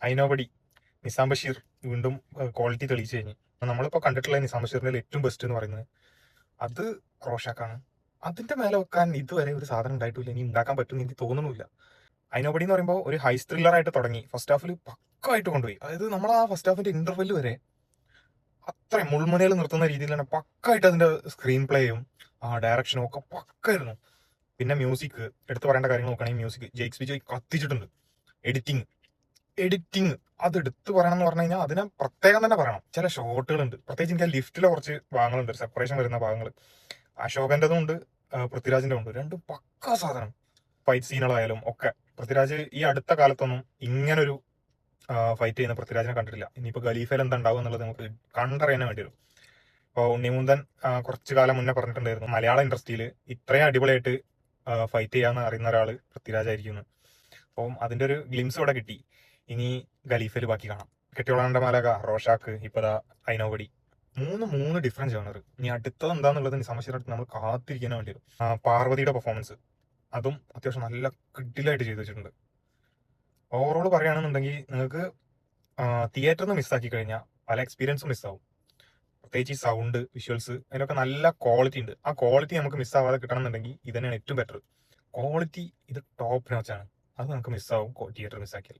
ഐനോബഡി നിസാം ബഷീർ വീണ്ടും ക്വാളിറ്റി തെളിയിച്ചു കഴിഞ്ഞു. നമ്മളിപ്പോൾ കണ്ടിട്ടുള്ള നിസാം ബഷീറിന്റെ ഏറ്റവും ബെസ്റ്റ് എന്ന് പറയുന്നത് അത് റോഷാക്കാണ്. അതിന്റെ മേലെ വെക്കാൻ ഇതുവരെ ഒരു സാധനം ഉണ്ടായിട്ടില്ല, ഇനി ഉണ്ടാക്കാൻ പറ്റുമെന്ന് എനിക്ക് തോന്നുന്നില്ല. ഐനോബഡി എന്ന് പറയുമ്പോൾ ഒരു ഹൈ ത്രില്ലർ ആയിട്ട് തുടങ്ങി, ഫസ്റ്റ് ഹാഫിൽ പക്കായിട്ട് കൊണ്ടുപോയി. അതായത് നമ്മൾ ആ ഫസ്റ്റ് ഹാഫിന്റെ ഇന്റർവെല് വരെ അത്രയും മുൾമുനയിൽ നിർത്തുന്ന രീതിയിൽ തന്നെ പക്കായിട്ട് അതിന്റെ സ്ക്രീൻ പ്ലേയും ഡയറക്ഷനും ഒക്കെ പക്കായിരുന്നു. പിന്നെ മ്യൂസിക് എടുത്തു പറയേണ്ട കാര്യങ്ങൾ നോക്കുകയാണെങ്കിൽ മ്യൂസിക് ജെയ്ക്സ് വിജയ് കത്തിച്ചിട്ടുണ്ട്. എഡിറ്റിംഗ് അത് എടുത്തു പറയണം എന്ന് പറഞ്ഞു കഴിഞ്ഞാൽ അതിനെ പ്രത്യേകം തന്നെ പറയണം. ചില ഷോട്ടുകളുണ്ട്, പ്രത്യേകിച്ച് എനിക്ക് ലിഫ്റ്റിലെ കുറച്ച് ഭാഗങ്ങളുണ്ട്, സെപ്പറേഷൻ വരുന്ന ഭാഗങ്ങൾ. അശോകന്റെതും ഉണ്ട്, പൃഥ്വിരാജിന്റെ ഉണ്ട്. രണ്ടും പക്കാ സാധനം. ഫൈറ്റ് സീനുകളായാലും ഒക്കെ പൃഥ്വിരാജ് ഈ അടുത്ത കാലത്തൊന്നും ഇങ്ങനൊരു ഫൈറ്റ് ചെയ്യുന്ന പൃഥ്വിരാജിനെ കണ്ടിട്ടില്ല. ഇനിയിപ്പോ ഖലീഫയിൽ എന്താ ഉണ്ടാവുക എന്നുള്ളത് നമുക്ക് കണ്ടറിയാൻ വേണ്ടി വരും. ഇപ്പോൾ ഉണ്ണിമുന്തൻ കുറച്ചു കാലം മുന്നേ പറഞ്ഞിട്ടുണ്ടായിരുന്നു, മലയാള ഇൻഡസ്ട്രിയിൽ ഇത്രയും അടിപൊളിയായിട്ട് ഫൈറ്റ് ചെയ്യാന്ന് അറിയുന്ന ഒരാള് പൃഥ്വിരാജായിരിക്കുന്നു. അപ്പം അതിന്റെ ഒരു ഗ്ലിംസ് ഇവിടെ കിട്ടി. ഇനി ഖലീഫയിൽ ബാക്കി കാണാം. കെട്ടിയോളാണ്ട മാലക, റോഷാക്ക്, ഇപ്പതാ ഐനോബഡി, മൂന്ന് ഡിഫറൻറ്റ് ജോണർ. ഇനി അടുത്തത് എന്താന്നുള്ളത് നിസാം ബഷീർ അടുത്ത് നമ്മൾ കാത്തിരിക്കാൻ വേണ്ടി വരും. പാർവതിയുടെ പെർഫോമൻസ് അതും അത്യാവശ്യം നല്ല കിഡിലായിട്ട് ചെയ്തു വെച്ചിട്ടുണ്ട്. ഓവറോൾ പറയുകയാണെന്നുണ്ടെങ്കിൽ നിങ്ങൾക്ക് തിയേറ്ററിൽ നിന്ന് മിസ്സാക്കി കഴിഞ്ഞാൽ പല എക്സ്പീരിയൻസും മിസ്സാവും. പ്രത്യേകിച്ച് ഈ സൗണ്ട്, വിഷ്വൽസ്, അതിനൊക്കെ നല്ല ക്വാളിറ്റി ഉണ്ട്. ആ ക്വാളിറ്റി നമുക്ക് മിസ്സാവാതെ കിട്ടണമെന്നുണ്ടെങ്കിൽ ഇത് തന്നെയാണ് ഏറ്റവും ബെറ്റർ. ക്വാളിറ്റി ഇത് ടോപ്പ് നോച്ചാണ്. അത് നമുക്ക് മിസ്സാവും തിയേറ്റർ മിസ്സാക്കിയാൽ.